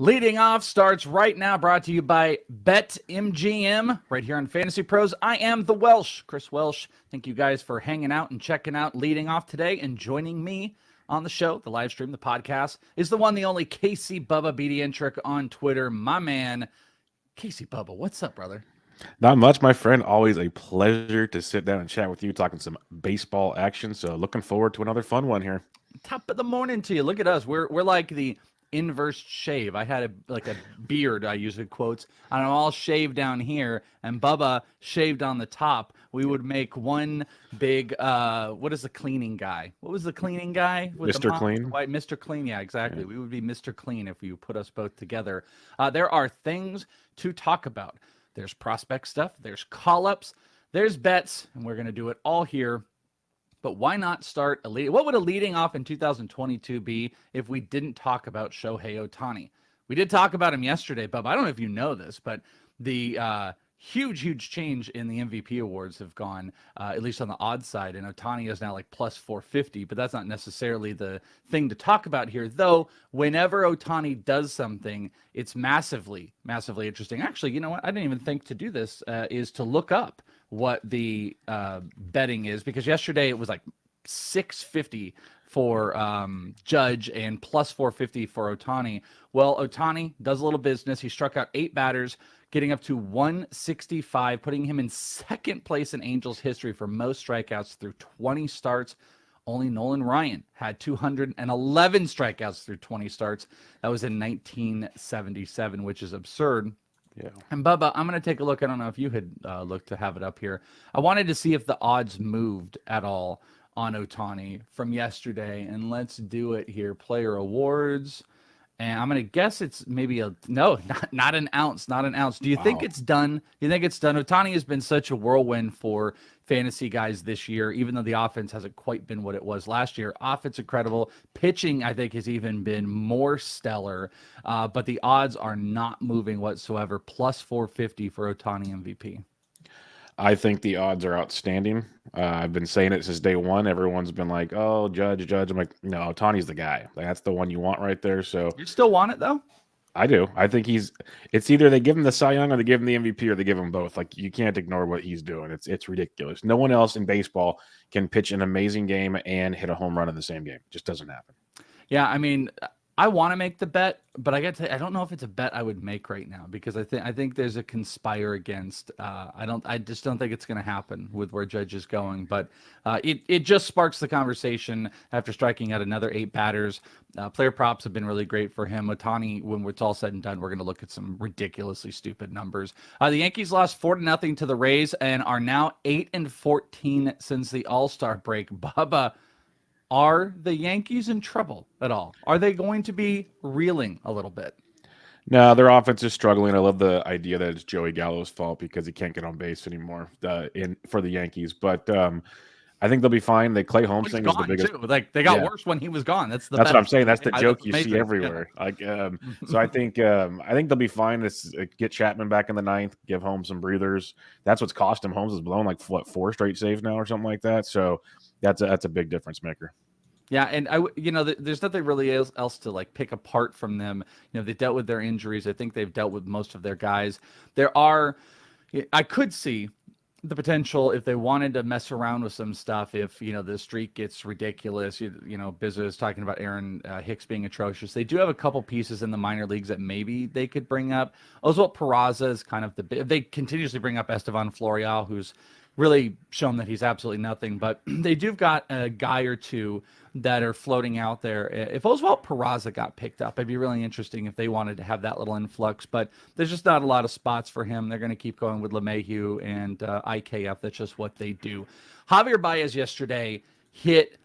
Leading off starts right now, brought to you by BetMGM, right here on Fantasy Pros. I am the Welsh, Chris Welsh. Thank you guys for hanging out and checking out leading off today and joining me on the show, the live stream, the podcast, is the one, the only Casey Bubba BDentric on Twitter. My man, Casey Bubba, what's up, brother? Not much, my friend. Always a pleasure to sit down and chat with you, talking some baseball action. So looking forward to another fun one here. Top of the morning to you. Look at us. We're like the inverse shave. I had a beard, I use in quotes, and I'm all shaved down here, and Bubba shaved on the top. We would make one big what is the cleaning guy? What was the cleaning guy with Mr. Clean? White Mr. Clean, yeah, exactly. Yeah. We would be Mr. Clean if you put us both together. There are things to talk about. There's prospect stuff, there's call-ups, there's bets, and we're going to do it all here. But why not start a lead? What would a leading off in 2022 be if we didn't talk about Shohei Ohtani? We did talk about him yesterday, Bub. I don't know if you know this, but the huge change in the MVP awards have gone, at least on the odds side, and Ohtani is now like plus 450, but that's not necessarily the thing to talk about here. Though, whenever Ohtani does something, it's massively interesting. Actually, you know what? I didn't even think to do this, is to look up what the betting is, because yesterday it was like 650 for Judge and plus 450 for Ohtani. Well, Ohtani does a little business. He struck out 8 batters, getting up to 165, putting him in second place in Angels history for most strikeouts through 20 starts. Only Nolan Ryan had 211 strikeouts through 20 starts. That was in 1977, which is absurd. Yeah. And Bubba, I'm going to take a look. I don't know if you had looked to have it up here. I wanted to see if the odds moved at all on Otani from yesterday, and let's do it here. Player awards. And I'm gonna guess it's maybe not an ounce, not an ounce. Do you think Wow. it's done? Do you think it's done? Otani has been such a whirlwind for fantasy guys this year, even though the offense hasn't quite been what it was last year. Offense incredible, pitching I think has even been more stellar, but the odds are not moving whatsoever. Plus 450 for Otani MVP. I think the odds are outstanding. I've been saying it since day one. Everyone's been like, "Oh, Judge, Judge." I'm like, no, Tawny's the guy. Like, that's the one you want right there. So You still want it though? I do. I think it's either they give him the Cy Young or they give him the MVP or they give him both. Like, you can't ignore what he's doing. It's ridiculous. No one else in baseball can pitch an amazing game and hit a home run in the same game. It just doesn't happen. Yeah, I mean, I want to make the bet, but I got to. I don't know if it's a bet I would make right now because I think there's a conspire against. I just don't think it's going to happen with where Judge is going. But it just sparks the conversation after striking out another 8 batters. Player props have been really great for him. Otani, when it's all said and done, we're going to look at some ridiculously stupid numbers. The Yankees lost 4-0 to the Rays and are now 8-14 since the All-Star break. Bubba. Are the Yankees in trouble at all? Are they going to be reeling a little bit? No, their offense is struggling. I love the idea that it's Joey Gallo's fault because he can't get on base anymore for the Yankees. But I think they'll be fine. The Clay Holmes He's thing is the gone biggest. too. Like they got worse when he was gone. That's What I'm saying. That's the joke That's you see amazing. everywhere. Yeah. Like, so I think they'll be fine. Get Chapman back in the ninth, give Holmes some breathers. That's what's cost him. Holmes has blown like 4 straight saves now or something like that. So that's a big difference maker. Yeah, and there's nothing really else to like pick apart from them. They dealt with their injuries. I think they've dealt with most of their guys. I could see the potential if they wanted to mess around with some stuff. If the streak gets ridiculous, Bizzo is talking about Aaron Hicks being atrocious. They do have a couple pieces in the minor leagues that maybe they could bring up. Oswalt Peraza is kind of they continuously bring up Estevan Florial, who's really shown that he's absolutely nothing. But they do got a guy or two that are floating out there. If Oswalt Peraza got picked up, it'd be really interesting if they wanted to have that little influx. But there's just not a lot of spots for him. They're going to keep going with LeMahieu and IKF. That's just what they do. Javier Baez yesterday hit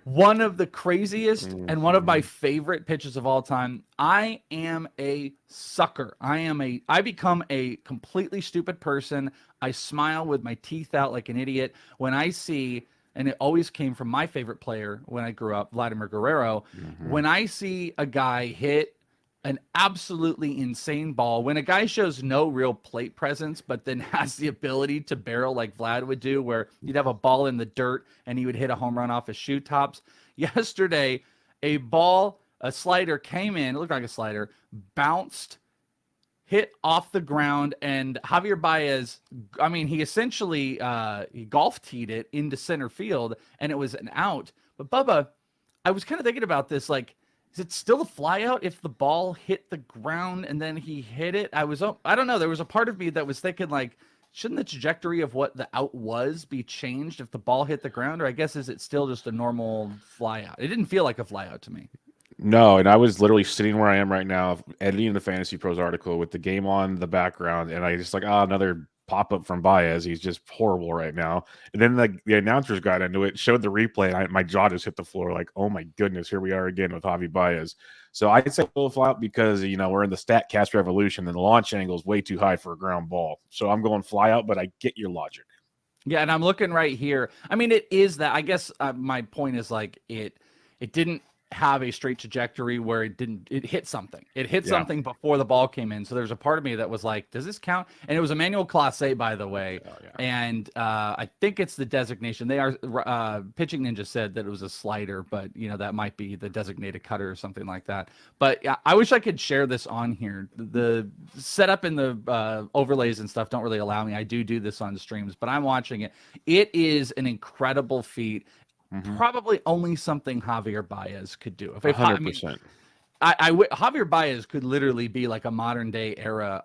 one of the craziest and one of my favorite pitches of all time. I am a sucker. I become a completely stupid person. I smile with my teeth out like an idiot when I see, and it always came from my favorite player when I grew up, Vladimir Guerrero. When I see a guy hit an absolutely insane ball, when a guy shows no real plate presence, but then has the ability to barrel like Vlad would do, where you'd have a ball in the dirt and he would hit a home run off his shoe tops. Yesterday, a slider came in, it looked like a slider, bounced, hit off the ground, and Javier Baez, he essentially he golf teed it into center field, and it was an out. But Bubba, I was kind of thinking about this, like, is it still a fly out if the ball hit the ground and then he hit it? I don't know. There was a part of me that was thinking, like, shouldn't the trajectory of what the out was be changed if the ball hit the ground? Or I guess, is it still just a normal fly out? It didn't feel like a fly out to me. No, and I was literally sitting where I am right now, editing the Fantasy Pros article with the game on the background, and I just like, another pop up from Baez. He's just horrible right now. And then the announcers got into it, showed the replay, and my jaw just hit the floor. Like, oh my goodness, here we are again with Javi Baez. So I'd say full fly out because we're in the StatCast revolution, and the launch angle is way too high for a ground ball. So I'm going fly out, but I get your logic. Yeah, and I'm looking right here. I mean, it is that. I guess my point is like it didn't have a straight trajectory where it hit something. It hit something before the ball came in. So there's a part of me that was like, does this count? And it was Emmanuel Clase, by the way. Oh, yeah. And I think it's the designation. They are Pitching Ninja said that it was a slider, but that might be the designated cutter or something like that. But I wish I could share this on here. The setup and the overlays and stuff don't really allow me. I do this on streams, but I'm watching it. It is an incredible feat. Probably only something Javier Baez could do. 100%. Javier Baez could literally be like a modern day era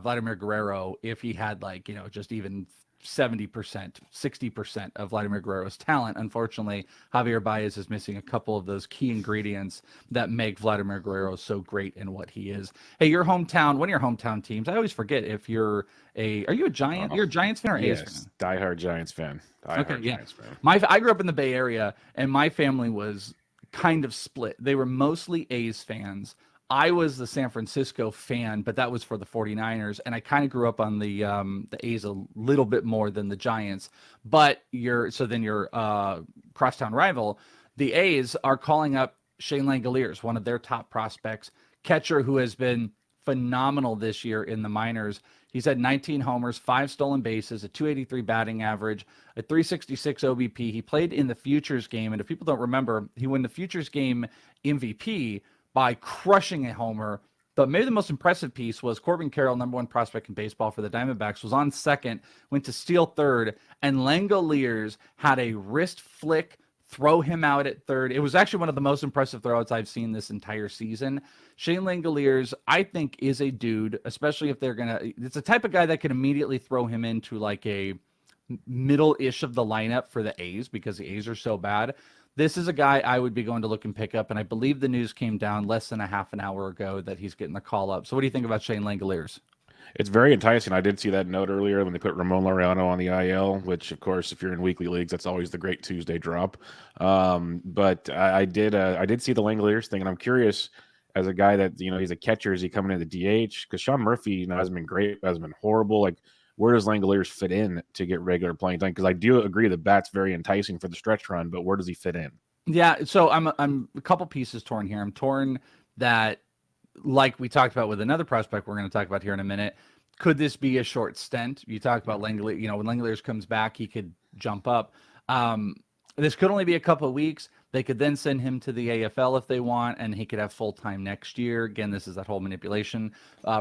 Vladimir Guerrero if he had just even 70%, 60% of Vladimir Guerrero's talent. Unfortunately, Javier Baez is missing a couple of those key ingredients that make Vladimir Guerrero so great in what he is. Hey, your hometown, one of your hometown teams, I always forget if are you a Giant? You're a Giants fan or A's fan? Yes, diehard Giants fan. Giants fan. I grew up in the Bay Area, and my family was kind of split. They were mostly A's fans. I was the San Francisco fan, but that was for the 49ers, and I kind of grew up on the A's a little bit more than the Giants. But your crosstown rival, the A's, are calling up Shane Langoliers, one of their top prospects, catcher who has been phenomenal this year in the minors. He's had 19 homers, 5 stolen bases, a 283 batting average, a 366 OBP. He played in the Futures game, and if people don't remember, he won the Futures game MVP by crushing a homer. But maybe the most impressive piece was Corbin Carroll, number 1 prospect in baseball for the Diamondbacks, was on second, went to steal third, and Langoliers had a wrist flick, throw him out at third. It was actually one of the most impressive throwouts I've seen this entire season. Shane Langoliers, I think, is a dude, especially if they're it's a type of guy that can immediately throw him into like a middle-ish of the lineup for the A's because the A's are so bad. This is a guy I would be going to look and pick up, and I believe the news came down less than a half an hour ago that he's getting the call up. So what do you think about Shane Langoliers? It's very enticing. I did see that note earlier when they put Ramon Laureano on the IL, which, of course, if you're in weekly leagues, that's always the great Tuesday drop. But I did see the Langoliers thing, and I'm curious, as a guy that, he's a catcher, is he coming in the DH? Because Sean Murphy, hasn't been great, hasn't been horrible. Like, where does Langoliers fit in to get regular playing time? Because I do agree the bat's very enticing for the stretch run, but where does he fit in? Yeah, so I'm a couple pieces torn here. I'm torn that, like we talked about with another prospect we're going to talk about here in a minute, could this be a short stint? You talk about Langoliers, when Langoliers comes back, he could jump up. This could only be a couple of weeks. They could then send him to the AFL if they want, and he could have full time next year. Again, this is that whole manipulation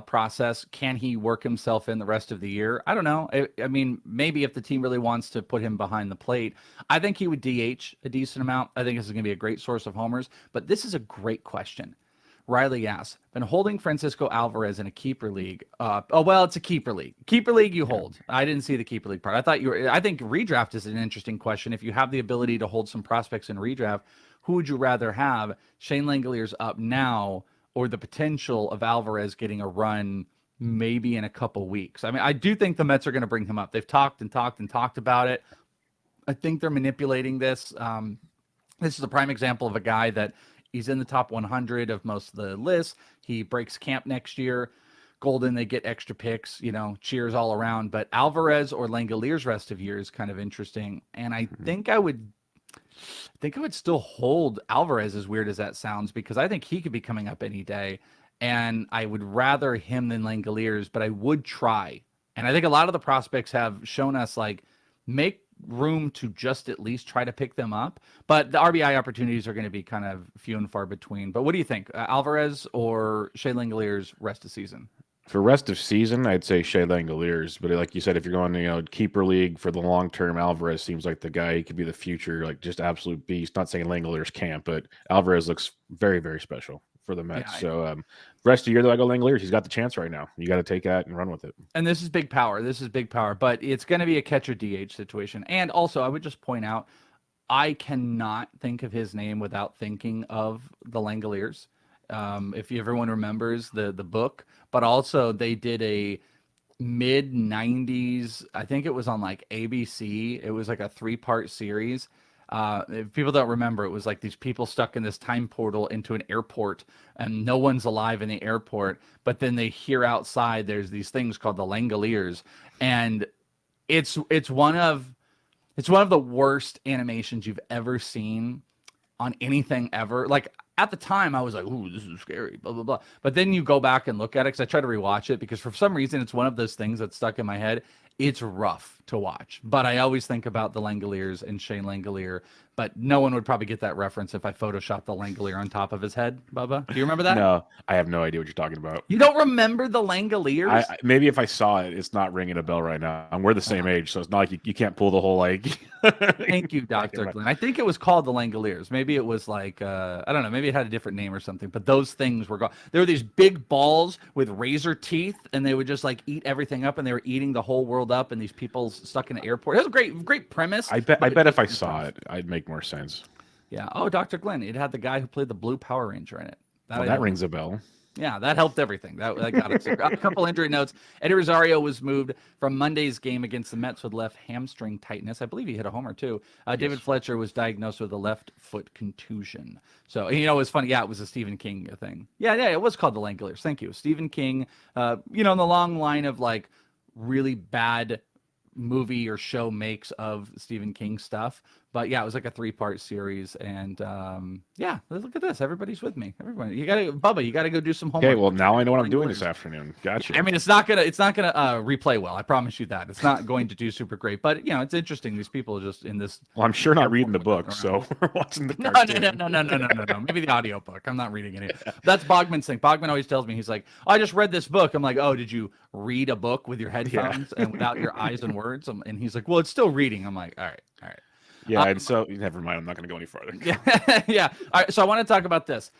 process. Can he work himself in the rest of the year? I don't know. I mean, maybe if the team really wants to put him behind the plate, I think he would DH a decent amount. I think this is going to be a great source of homers. But this is a great question. Riley asks, been holding Francisco Alvarez in a keeper league. It's a keeper league. Keeper league you hold. I didn't see the keeper league part. I think redraft is an interesting question. If you have the ability to hold some prospects in redraft, who would you rather have? Shane Langoliers up now, or the potential of Alvarez getting a run maybe in a couple weeks? I mean, I do think the Mets are going to bring him up. They've talked about it. I think they're manipulating this. This is a prime example of a guy that he's in the top 100 of most of the lists. He breaks camp next year. Golden, they get extra picks, cheers all around. But Alvarez or Langoliers rest of year is kind of interesting. And I think I would still hold Alvarez, as weird as that sounds, because I think he could be coming up any day. And I would rather him than Langoliers, but I would try. And I think a lot of the prospects have shown us, like, make room to just at least try to pick them up, but the RBI opportunities are going to be kind of few and far between. But what do you think, Alvarez or Shea Langoliers rest of season? For rest of season, I'd say Shea Langoliers, but like you said, if you're going keeper league for the long term, Alvarez seems like the guy. He could be the future, like just absolute beast. Not saying Langoliers can't, but Alvarez looks very, very special for the Mets. Yeah, so rest of the year, though, I go Langoliers. He's got the chance right now. You got to take that and run with it. And this is big power. But it's going to be a catcher DH situation. And also, I would just point out, I cannot think of his name without thinking of the Langoliers. If everyone remembers the book, but also they did a mid 90s, I think it was on like ABC. It was like a 3-part series. If people don't remember, it was like these people stuck in this time portal into an airport, and no one's alive in the airport. But then they hear outside there's these things called the Langoliers, and it's one of the worst animations you've ever seen on anything ever. Like, at the time, I was like, ooh, this is scary, blah, blah, blah. But then you go back and look at it, because I try to rewatch it, because for some reason, it's one of those things that's stuck in my head. It's rough to watch. But I always think about the Langoliers and Shane Langolier. But no one would probably get that reference if I photoshopped the Langolier on top of his head, Bubba. Do you remember that? No, I have no idea what you're talking about. You don't remember the Langoliers? Maybe if I saw it, it's not ringing a bell right now. And we're the same age, so it's not like you can't pull the whole, like... Thank you, Dr. Glenn. I think it was called the Langoliers. Maybe it was like, I don't know, maybe it had a different name or something. But those things were gone. There were these big balls with razor teeth, and they would just like eat everything up, and they were eating the whole world filled up and these people stuck in an airport. It was a great premise. I bet if I saw it, I'd make more sense. Yeah. Oh, Dr. Glenn. It had the guy who played the Blue Power Ranger in it. That rings a bell. Yeah, that helped everything. That got us. A couple injury notes. Eddie Rosario was moved from Monday's game against the Mets with left hamstring tightness. I believe he hit a homer too. David Fletcher was diagnosed with a left foot contusion. So, it was funny. Yeah, it was a Stephen King thing. Yeah, it was called The Langoliers. Thank you. Stephen King, in the long line of like really bad movie or show makes of Stephen King stuff. But yeah, it was like a 3-part series, and look at this. Everybody's with me. Everybody, you gotta go do some homework. Okay, well now I know what I'm doing this afternoon. Gotcha. I mean, it's not gonna replay well. I promise you that. It's not going to do super great, but it's interesting. These people are just in this. Well, I'm sure not reading the book, so we're watching the cartoon. No. Maybe the audio book. I'm not reading it. That's Bogman's thing. Bogman always tells me, he's like, I just read this book. I'm like, oh, did you read a book with your headphones and without your eyes and words? And he's like, well, it's still reading. I'm like, all right. Yeah, and so never mind. I'm not going to go any farther. Yeah. All right. So I want to talk about this.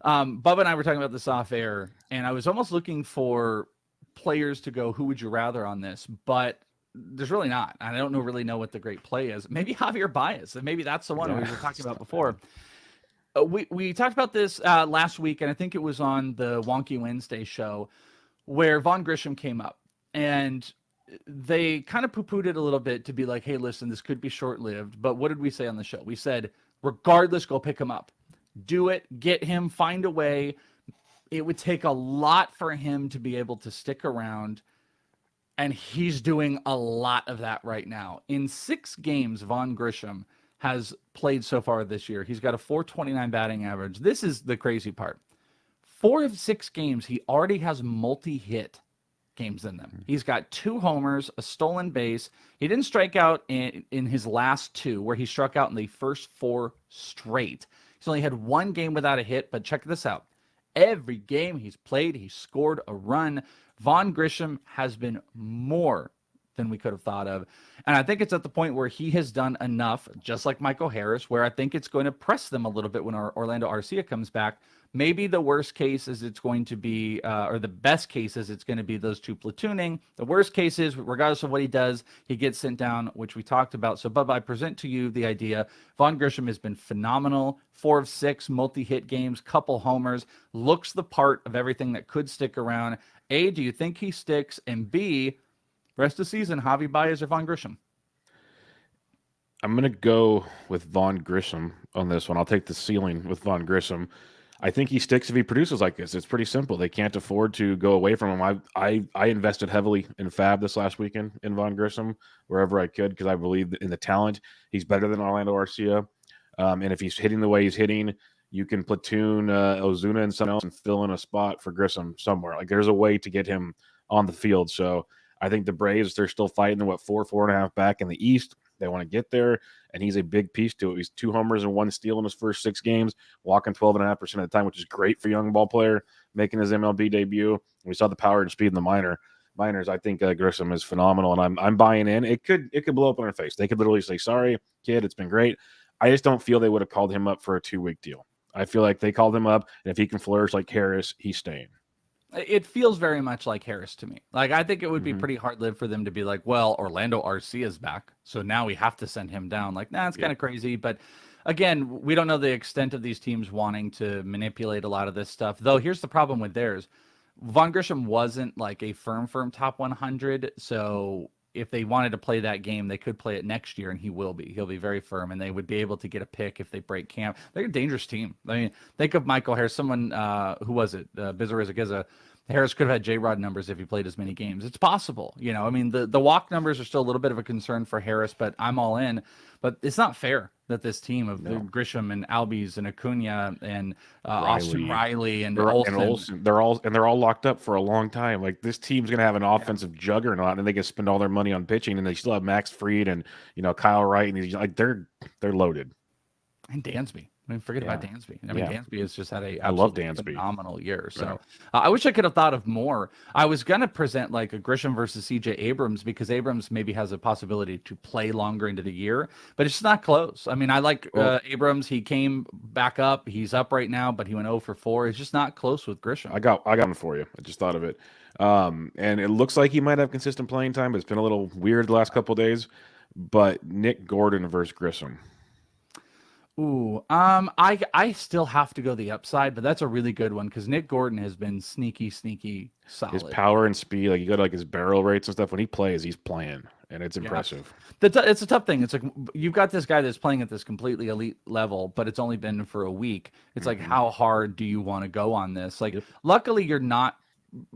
Bubba and I were talking about this off air, and I was almost looking for players to go, who would you rather on this? But there's really not. I don't really know what the great play is. Maybe Javier Baez, and maybe that's the one we were talking about before. We talked about this last week, and I think it was on the Wonky Wednesday show where Vaughn Grisham came up, and they kind of poo-pooed it a little bit to be like, hey, listen, this could be short-lived. But what did we say on the show? We said, regardless, go pick him up. Do it. Get him. Find a way. It would take a lot for him to be able to stick around. And he's doing a lot of that right now. In 6 games, Vaughn Grisham has played so far this year. He's got a .429 batting average. This is the crazy part. 4 of 6 games, he already has multi-hit games in them. He's got 2 homers, a stolen base. He didn't strike out in his last 2, where he struck out in the first 4 straight. He's only had 1 game without a hit, but check this out. Every game he's played, he scored a run. Vaughn Grisham has been more than we could have thought of. And I think it's at the point where he has done enough, just like Michael Harris, where I think it's going to press them a little bit when Orlando Arcia comes back. Maybe the worst case is it's going to be, or the best case is it's going to be those 2 platooning. The worst case is, regardless of what he does, he gets sent down, which we talked about. So, Bubba, I present to you the idea. Vaughn Grisham has been phenomenal. 4 of 6 multi-hit games, couple homers, looks the part of everything that could stick around. A, do you think he sticks? And B, rest of the season, Javi Baez or Vaughn Grisham? I'm going to go with Vaughn Grisham on this one. I'll take the ceiling with Vaughn Grisham. I think he sticks if he produces like this. It's pretty simple. They can't afford to go away from him. I invested heavily in Fab this last weekend in Vaughn Grisham wherever I could, because I believe in the talent. He's better than Orlando Arcia. And if he's hitting the way he's hitting, you can platoon Ozuna and someone else and fill in a spot for Grisham somewhere. Like, there's a way to get him on the field. So I think the Braves, they're still fighting 4.5 back in the East. They want to get there, and he's a big piece to it. He's 2 homers and 1 steal in his first 6 games, walking 12.5% of the time, which is great for a young ball player making his MLB debut. We saw the power and speed in the minors. I think Grisham is phenomenal, and I'm buying in. It could blow up in our face. They could literally say, sorry, kid, it's been great. I just don't feel they would have called him up for a 2-week deal. I feel like they called him up, and if he can flourish like Harris, he's staying. It feels very much like Harris to me. Like, I think it would be pretty hard-lived for them to be like, well, Orlando Arcia is back, so now we have to send him down. Like, nah, it's kind of crazy. But again, we don't know the extent of these teams wanting to manipulate a lot of this stuff. Though here's the problem with theirs. Vaughn Grisham wasn't like a firm top 100. So if they wanted to play that game, they could play it next year, and he will be. He'll be very firm, and they would be able to get a pick if they break camp. They're a dangerous team. I mean, think of Michael Harris. Someone, who was it? Bizarriza. Harris could have had J-Rod numbers if he played as many games. It's possible. I mean, the walk numbers are still a little bit of a concern for Harris, but I'm all in. But it's not fair that this team of Grisham and Albies and Acuna and Austin Riley and Olsen, they're all locked up for a long time. Like, this team's gonna have an offensive juggernaut, and they can spend all their money on pitching, and they still have Max Fried and Kyle Wright, and they're loaded. And Dansby. I mean, forget about Dansby. I mean, Dansby has just had I love Dansby. Phenomenal year. So I wish I could have thought of more. I was going to present like a Grisham versus CJ Abrams, because Abrams maybe has a possibility to play longer into the year, but it's just not close. I mean, I like Abrams. He came back up. He's up right now, but he went 0 for 4. It's just not close with Grisham. I got one for you. I just thought of it. And it looks like he might have consistent playing time, but it's been a little weird the last couple of days. But Nick Gordon versus Grisham. Ooh, I still have to go the upside, but that's a really good one because Nick Gordon has been sneaky solid. His power and speed, like you go to like his barrel rates and stuff. When he plays, he's playing, and it's impressive. It's a tough thing. It's like you've got this guy that's playing at this completely elite level, but it's only been for a week. It's like, how hard do you want to go on this? Like, luckily you're not.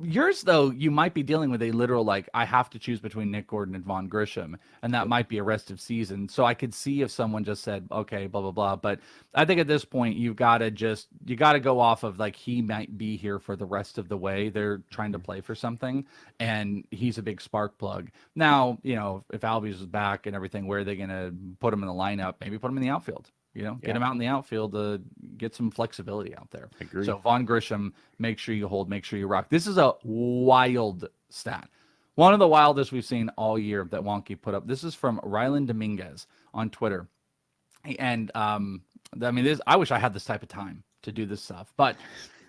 Yours, though, you might be dealing with a literal, like, I have to choose between Nick Gordon and Vaughn Grisham, and that might be a rest of season. So I could see if someone just said, okay, blah, blah, blah. But I think at this point, you got to go off of, like, he might be here for the rest of the way. They're trying to play for something, and he's a big spark plug. Now, if Albies is back and everything, where are they going to put him in the lineup? Maybe put him in the outfield. Get him out in the outfield to get some flexibility out there. Agree. So Vaughn Grisham, make sure you hold, make sure you rock. This is a wild stat. One of the wildest we've seen all year that Wonky put up. This is from Rylan Dominguez on Twitter. And I wish I had this type of time to do this stuff. But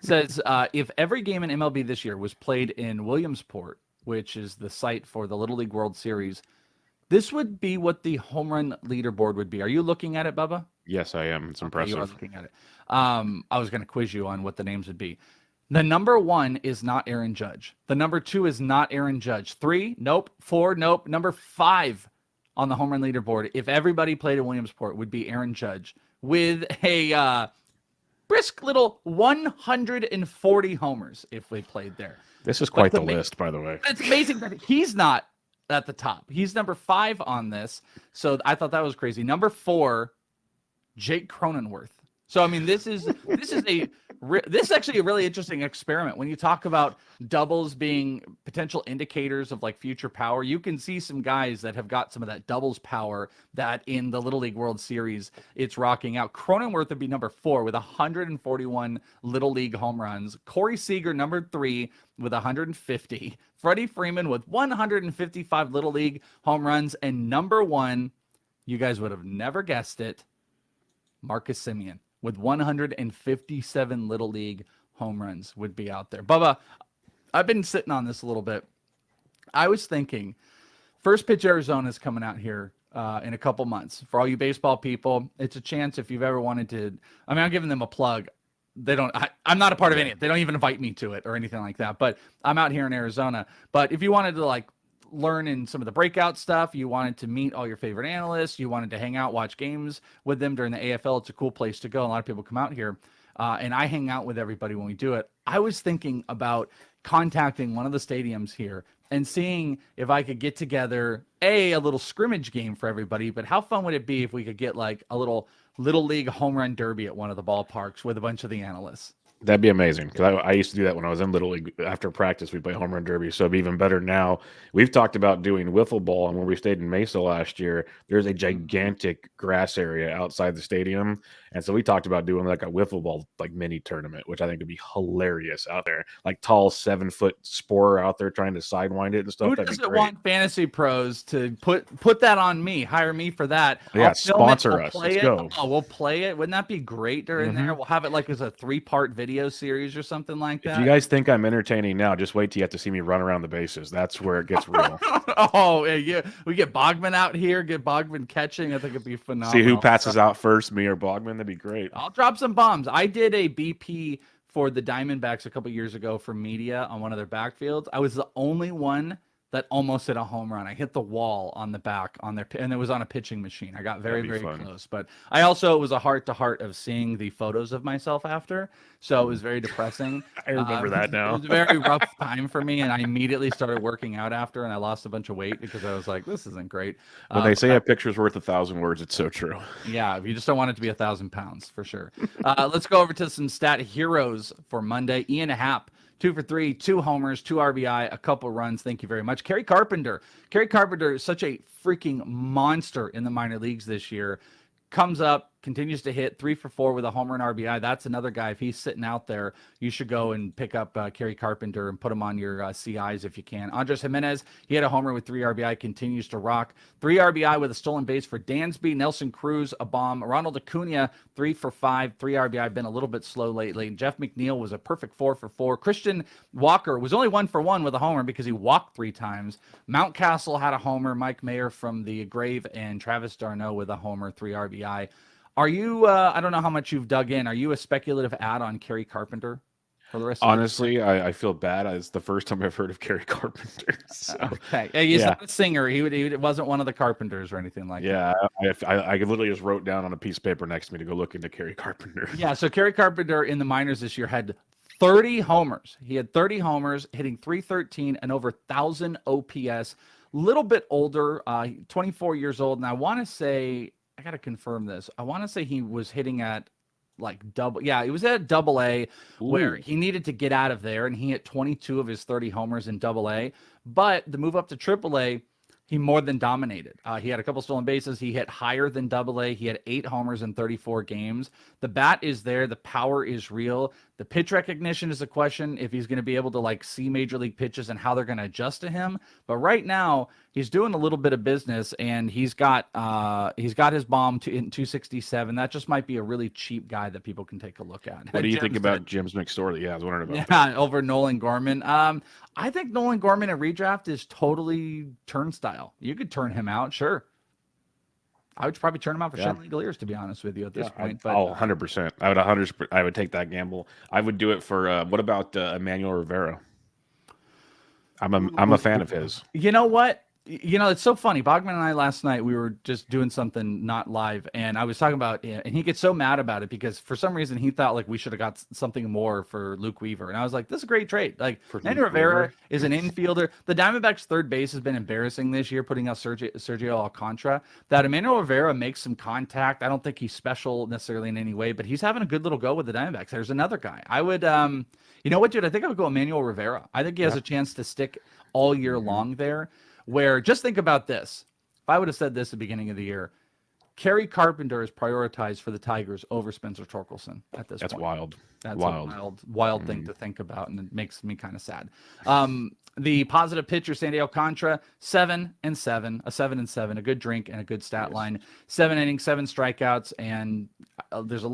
it says, if every game in MLB this year was played in Williamsport, which is the site for the Little League World Series, this would be what the home run leaderboard would be. Are you looking at it, Bubba? Yes, I am. It's impressive. You are looking at it. I was going to quiz you on what the names would be. The number 1 is not Aaron Judge. The number 2 is not Aaron Judge. 3, nope. 4, nope. Number 5 on the home run leaderboard, if everybody played in Williamsport, would be Aaron Judge with a brisk little 140 homers if they played there. This is quite the list, by the way. It's amazing that he's not at the top. He's number 5 on this. So I thought that was crazy. Number 4, Jake Cronenworth. So I mean, this is actually a really interesting experiment. When you talk about doubles being potential indicators of like future power, you can see some guys that have got some of that doubles power that in the Little League World Series it's rocking out. Cronenworth would be number 4 with 141 Little League home runs. Corey Seager number 3 with 150. Freddie Freeman with 155 Little League home runs, and number 1, you guys would have never guessed it, Marcus Semien with 157 Little League home runs would be out there. Bubba, I've been sitting on this a little bit. I was thinking, First Pitch Arizona is coming out here in a couple months. For all you baseball people, it's a chance if you've ever wanted to. I mean, I'm giving them a plug. I'm not a part of any of it. They don't even invite me to it or anything like that. But I'm out here in Arizona. But if you wanted to like learn in some of the breakout stuff, you wanted to meet all your favorite analysts, you wanted to hang out, watch games with them during the AFL, it's a cool place to go. A lot of people come out here, and I hang out with everybody when we do it. I was thinking about contacting one of the stadiums here and seeing if I could get together a little scrimmage game for everybody, but how fun would it be if we could get like a little League home run derby at one of the ballparks with a bunch of the analysts? That'd be amazing, because I used to do that when I was in Little League. After practice, we'd play home run derby, so it'd be even better now. We've talked about doing wiffle ball, and when we stayed in Mesa last year, there's a gigantic grass area outside the stadium, and so we talked about doing like a wiffle ball like mini tournament, which I think would be hilarious out there. Like tall 7-foot Sporer out there trying to sidewind it and stuff. Who doesn't want Fantasy Pros to put that on me? Hire me for that. Yeah, sponsor us. Let's go. Oh, we'll play it. Wouldn't that be great during there? We'll have it like as a 3-part video series or something like that. If you guys think I'm entertaining now, just wait till you have to see me run around the bases. That's where it gets real. Oh, yeah. We get Bogman out here, get Bogman catching. I think it'd be phenomenal. See who passes out first, me or Bogman. That'd be great. I'll drop some bombs. I did a BP for the Diamondbacks a couple years ago for media on one of their backfields. I was the only one that almost hit a home run. I hit the wall on the back on their, and it was on a pitching machine. I got very close, but I also, it was a heart to heart of seeing the photos of myself after. So it was very depressing. I remember that now. It was a very rough time for me. And I immediately started working out after, and I lost a bunch of weight because I was like, this isn't great. When they say a picture's worth 1,000 words, it's so true. Yeah. You just don't want it to be 1,000 pounds for sure. Let's go over to some stat heroes for Monday. Ian Happ, 2 for 3, 2 homers, 2 RBI, a couple runs. Thank you very much. Kerry Carpenter. Kerry Carpenter is such a freaking monster in the minor leagues this year. Comes up, continues to hit 3 for 4 with a homer and RBI. That's another guy. If he's sitting out there, you should go and pick up Kerry Carpenter and put him on your CIs if you can. Andres Jimenez, he had a homer with 3 RBI, continues to rock. 3 RBI with a stolen base for Dansby. Nelson Cruz, a bomb. Ronald Acuna, 3 for 5, 3 RBI. Been a little bit slow lately. Jeff McNeil was a perfect 4 for 4. Christian Walker was only 1 for 1 with a homer because he walked 3 times. Mountcastle had a homer. Mike Mayer from the grave, and Travis d'Arnaud with a homer, 3 RBI. Are you, I don't know how much you've dug in. Are you a speculative ad on Kerry Carpenter for the rest of Honestly, I feel bad. It's the first time I've heard of Kerry Carpenter. So, okay. He's not a singer. He wasn't one of the Carpenters or anything like that. Yeah, I literally just wrote down on a piece of paper next to me to go look into Kerry Carpenter. Yeah, so Kerry Carpenter in the minors this year had 30 homers. He had 30 homers, hitting .313 and over 1,000 OPS. Little bit older, 24 years old, and I want to say, I got to confirm this. I want to say he was hitting at like he was at AA where he needed to get out of there, and he hit 22 of his 30 homers in AA. But the move up to AAA, he more than dominated. He had a couple stolen bases. He hit higher than AA. He had 8 homers in 34 games. The bat is there. The power is real. The pitch recognition is a question if he's going to be able to like see major league pitches and how they're going to adjust to him. But right now he's doing a little bit of business, and he's got his bomb in 267. That just might be a really cheap guy that people can take a look at. What do you think about Jim's McSorley? Yeah, I was wondering about that. Over Nolan Gorman. I think Nolan Gorman at redraft is totally turnstile. You could turn him out, sure. I would probably turn him out for Chandeliers, to be honest with you at this point. But 100%. I would take that gamble. I would do it for what about Emmanuel Rivera? I'm a fan of his. You know what? It's so funny. Bogman and I last night, we were just doing something not live, and I was talking about it, and he gets so mad about it because for some reason he thought like we should have got something more for Luke Weaver. And I was like, this is a great trade. Like, Emmanuel Rivera is an infielder. The Diamondbacks' third base has been embarrassing this year, putting out Sergio Alcantara. That Emmanuel Rivera makes some contact. I don't think he's special necessarily in any way, but he's having a good little go with the Diamondbacks. There's another guy. I would, you know what, dude? I think I would go Emmanuel Rivera. I think he has a chance to stick all year long there. Where just think about this. If I would have said this at the beginning of the year, Kerry Carpenter is prioritized for the Tigers over Spencer Torkelson at this point. That's wild. That's a wild thing to think about, and it makes me kind of sad. The positive pitcher, Sandy Alcantara, 7-7, a 7-7, a good drink and a good stat line. 7 innings, 7 strikeouts, and there's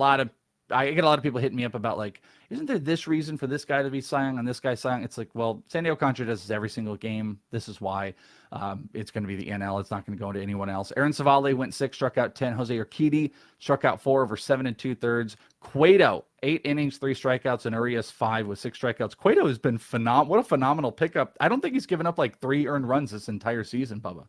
I get a lot of people hitting me up about like, isn't there this reason for this guy to be Cy Young and this guy Cy Young? It's like, well, Sandy Alcantara does this every single game. This is why it's going to be the NL. It's not going to go into anyone else. Aaron Savale went 6, struck out 10. Jose Urquidy struck out 4 over 7 2/3. Cueto, 8 innings, 3 strikeouts, and Urias 5 with 6 strikeouts. Cueto has been phenomenal. What a phenomenal pickup. I don't think he's given up like 3 earned runs this entire season, Bubba.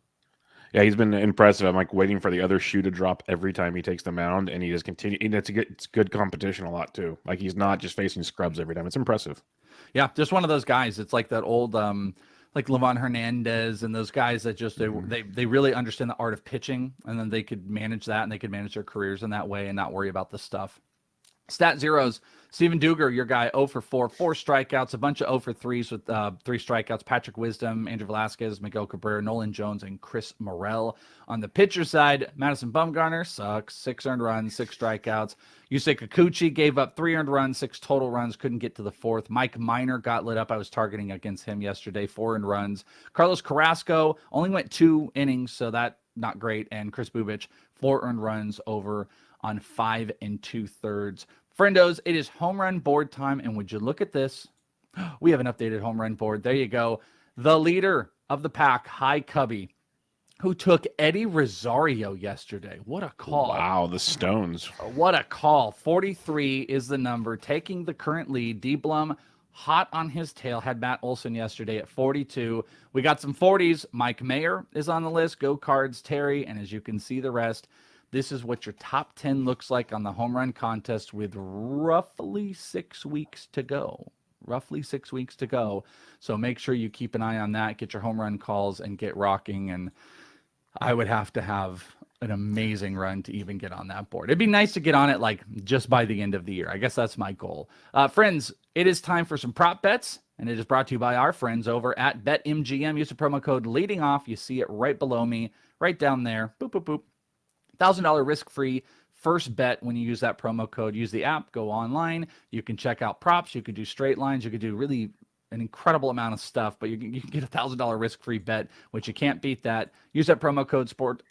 Yeah, he's been impressive. I'm like waiting for the other shoe to drop every time he takes the mound, and he just continue. And it's good competition a lot too. Like he's not just facing scrubs every time. It's impressive. Yeah, just one of those guys. It's like that old like Livan Hernandez and those guys that just they really understand the art of pitching, and then they could manage that and they could manage their careers in that way and not worry about the stuff. Stat zeros, Steven Duger, your guy, 0 for 4, 4 strikeouts, a bunch of 0 for 3s with 3 strikeouts. Patrick Wisdom, Andrew Velasquez, Miguel Cabrera, Nolan Jones, and Chris Morel. On the pitcher side, Madison Bumgarner sucks, 6 earned runs, 6 strikeouts. Yusei Kikuchi gave up 3 earned runs, 6 total runs, couldn't get to the 4th. Mike Minor got lit up. I was targeting against him yesterday, 4 earned runs. Carlos Carrasco only went 2 innings, so that not great. And Chris Bubich, 4 earned runs over on 5 2/3. Friendos, it is home run board time, and would you look at this? We have an updated home run board. There you go. The leader of the pack, Hi Cubby, who took Eddie Rosario yesterday. What a call. Wow, the Stones. What a call. 43 is the number, taking the current lead. D. Blum, hot on his tail, had Matt Olson yesterday at 42. We got some 40s. Mike Mayer is on the list. Go Cards, Terry, and as you can see the rest, this is what your top 10 looks like on the home run contest with roughly 6 weeks to go. So make sure you keep an eye on that, get your home run calls, and get rocking. And I would have to have an amazing run to even get on that board. It'd be nice to get on it like just by the end of the year. I guess that's my goal. Friends, it is time for some prop bets, and it is brought to you by our friends over at BetMGM. Use the promo code leading off. You see it right below me, right down there. Boop, boop, boop. $1,000 risk-free first bet when you use that promo code. Use the app, go online. You can check out props. You can do straight lines. You can do really an incredible amount of stuff, but you can get $1,000 risk-free bet, which you can't beat that. Use that promo code sport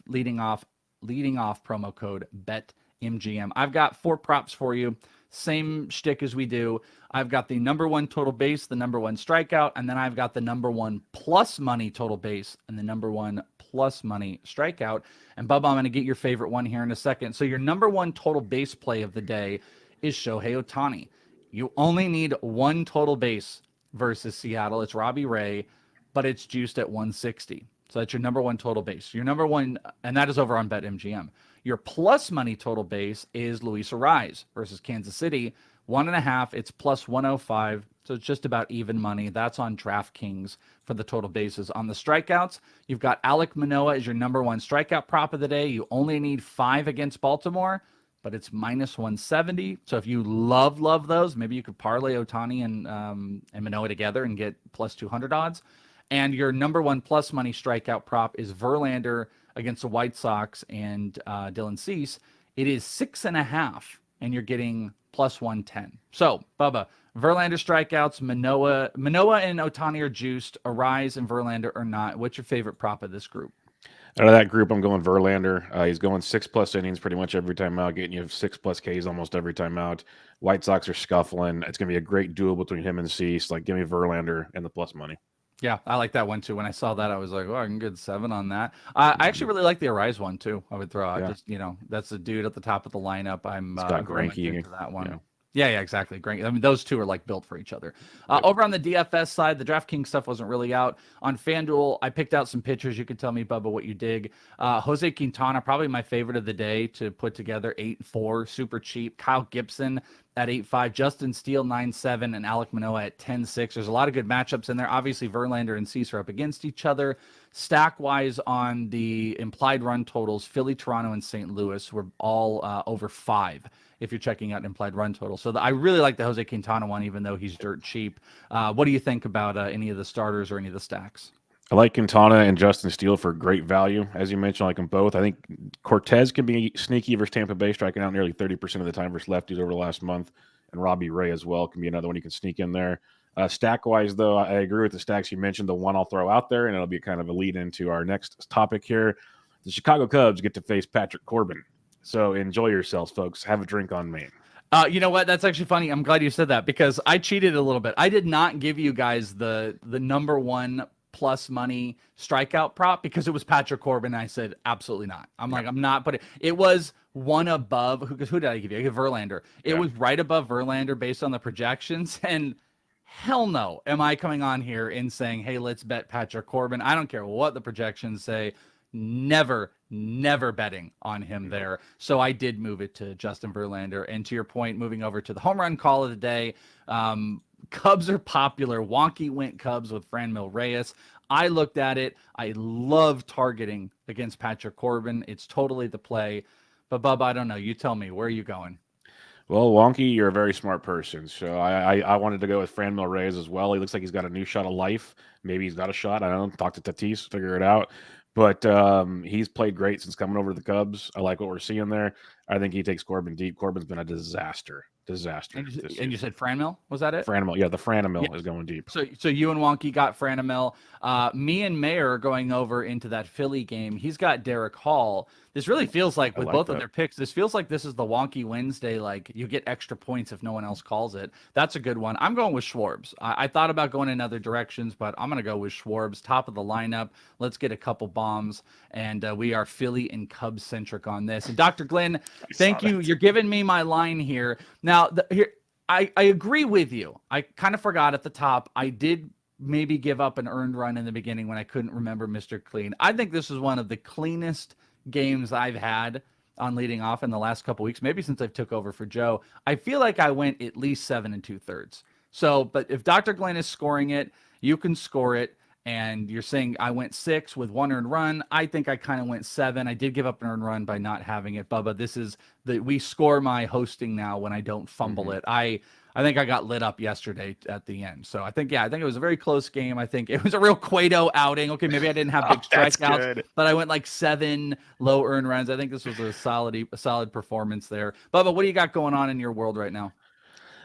leading off promo code BetMGM. I've got 4 props for you. Same shtick as we do. I've got the number 1 total base, the number 1 strikeout, and then I've got the number 1 plus money total base and the number 1 plus money strikeout. And Bubba, I'm going to get your favorite one here in a second. So your number 1 total base play of the day is Shohei Ohtani. You only need 1 total base versus Seattle. It's Robbie Ray, but it's juiced at 160. So that's your number 1 total base. Your number 1, and that is over on BetMGM. Your plus money total base is Luis Arraez versus Kansas City. 1.5, it's plus 105. So it's just about even money. That's on DraftKings for the total bases. On the strikeouts, you've got Alek Manoah as your number 1 strikeout prop of the day. You only need 5 against Baltimore, but it's minus 170. So if you love those, maybe you could parlay Ohtani and Manoah together and get plus 200 odds. And your number 1 plus money strikeout prop is Verlander against the White Sox and Dylan Cease. It is 6.5, and you're getting plus 110. So, Bubba, Verlander strikeouts, Manoah and Ohtani are juiced. Arraez and Verlander are not. What's your favorite prop of this group? Out of that group, I'm going Verlander. He's going 6+ innings pretty much every time out, getting you 6+ Ks almost every time out. White Sox are scuffling. It's going to be a great duel between him and Cease. Like, give me Verlander and the plus money. Yeah, I like that one too. When I saw that, I was like, "Oh, I can get 7 on that." I actually really like the Arraez one too. I would throw out just that's the dude at the top of the lineup. I'm going into that one. Yeah, exactly. Great. I mean, those two are like built for each other. Over on the DFS side, the DraftKings stuff wasn't really out. On FanDuel, I picked out some pitchers. You could tell me, Bubba, what you dig. Jose Quintana, probably my favorite of the day to put together, 8-4, super cheap. Kyle Gibson at 8-5, Justin Steele 9-7, and Alek Manoah at 10-6. There's a lot of good matchups in there. Obviously, Verlander and Cease are up against each other. Stack-wise on the implied run totals, Philly, Toronto, and St. Louis were all over 5 if you're checking out implied run total. So I really like the Jose Quintana one, even though he's dirt cheap. What do you think about any of the starters or any of the stacks? I like Quintana and Justin Steele for great value. As you mentioned, I like them both. I think Cortez can be sneaky versus Tampa Bay, striking out nearly 30% of the time versus lefties over the last month. And Robbie Ray as well can be another one you can sneak in there. Stack-wise, though, I agree with the stacks you mentioned. The one I'll throw out there, and it'll be kind of a lead into our next topic here. The Chicago Cubs get to face Patrick Corbin. So enjoy yourselves, folks. Have a drink on me. You know what? That's actually funny. I'm glad you said that because I cheated a little bit. I did not give you guys the number 1 plus money strikeout prop because it was Patrick Corbin. And I said, absolutely not. I'm like, I'm not putting it. Was one above. Who did I give you? I gave Verlander. It was right above Verlander based on the projections. And hell no, am I coming on here and saying, hey, let's bet Patrick Corbin. I don't care what the projections say. Never betting on him there. So I did move it to Justin Verlander. And to your point, moving over to the home run call of the day, Cubs are popular. Wonky went Cubs with Franmil Reyes. I looked at it. I love targeting against Patrick Corbin. It's totally the play. But, Bubba, I don't know. You tell me. Where are you going? Well, Wonky, you're a very smart person. So I wanted to go with Franmil Reyes as well. He looks like he's got a new shot of life. Maybe he's got a shot. I don't know. Talk to Tatis, figure it out. But he's played great since coming over to the Cubs. I like what we're seeing there. I think he takes Corbin deep. Corbin's been a disaster. And you said Franmil? Was that it? Franmil. Yeah, the Franmil is going deep. So you and Wonky got Franmil. Me and Mayer are going over into that Philly game. He's got Derek Hall. This really feels like with both of their picks, this feels like this is the Wonky Wednesday. Like you get extra points if no one else calls it. That's a good one. I'm going with Schwartz. I thought about going in other directions, but I'm going to go with Schwartz, top of the lineup. Let's get a couple bombs. And we are Philly and Cubs centric on this. And Dr. Glenn, thank you. You're giving me my line here. Now, I agree with you. I kind of forgot at the top. I did maybe give up an earned run in the beginning when I couldn't remember Mr. Clean. I think this is one of the cleanest games I've had on leading off in the last couple weeks, maybe since I've took over for Joe. I feel like I went at least 7 2/3. So, but if Dr. Glenn is scoring it, you can score it. And you're saying I went 6 with 1 earned run. I think I kind of went 7. I did give up an earned run by not having it. Bubba, this is we score my hosting now when I don't fumble it. I think I got lit up yesterday at the end. So I think it was a very close game. I think it was a real Cueto outing. Okay, maybe I didn't have big strikeouts, but I went like 7 low earned runs. I think this was a solid performance there. Bubba, what do you got going on in your world right now?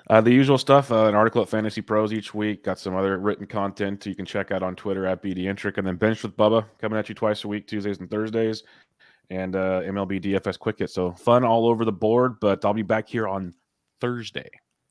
The usual stuff, an article at Fantasy Pros each week. Got some other written content you can check out on Twitter at BDintric. And then Bench with Bubba coming at you twice a week, Tuesdays and Thursdays. And MLB DFS Quick Hit. So fun all over the board, but I'll be back here on Thursday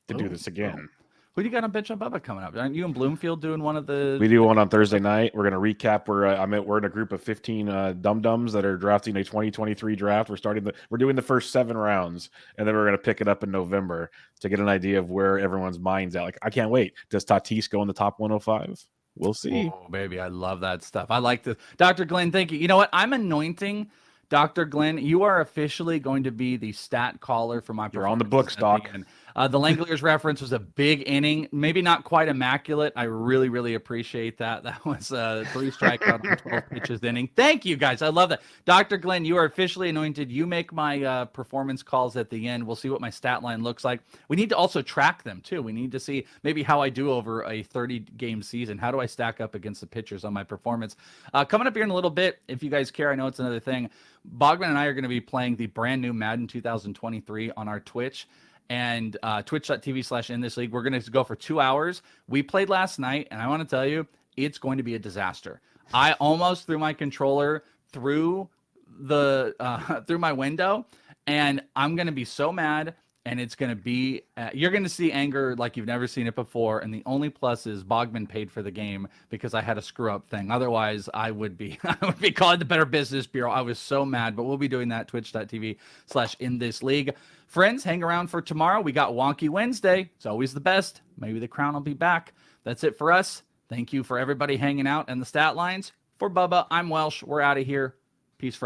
to do this again. Who do you got on Bench on Bubba coming up? Aren't you and Bloomfield doing one of the... We do one on Thursday night. We're going to recap where we're in a group of 15 dum-dums that are drafting a 2023 draft. We're doing the first 7 rounds, and then we're going to pick it up in November to get an idea of where everyone's mind's at. Like, I can't wait. Does Tatis go in the top 105? We'll see. Oh, baby, I love that stuff. I like this. Dr. Glenn, thank you. You know what? I'm anointing Dr. Glenn. You are officially going to be the stat caller for my performance. You're on the books, Doc. The Langoliers reference was a big inning, maybe not quite immaculate. I really, really appreciate that. That was 3 strikeouts on 12 pitches inning. Thank you, guys. I love that. Dr. Glenn, you are officially anointed. You make my performance calls at the end. We'll see what my stat line looks like. We need to also track them, too. We need to see maybe how I do over a 30-game season. How do I stack up against the pitchers on my performance? Coming up here in a little bit, if you guys care, I know it's another thing. Bogman and I are going to be playing the brand new Madden 2023 on our Twitch. And twitch.tv/inthisleague. We're going to go for 2 hours. We played last night, and I want to tell you, it's going to be a disaster. I almost threw my controller through through my window, and I'm going to be so mad. And it's going to be, you're going to see anger like you've never seen it before. And the only plus is Bogman paid for the game because I had a screw up thing. Otherwise, I would be calling the Better Business Bureau. I was so mad, but we'll be doing that twitch.tv/inthisleague. Friends, hang around for tomorrow. We got Wonky Wednesday. It's always the best. Maybe the crown will be back. That's it for us. Thank you for everybody hanging out and the stat lines. For Bubba, I'm Welsh. We're out of here.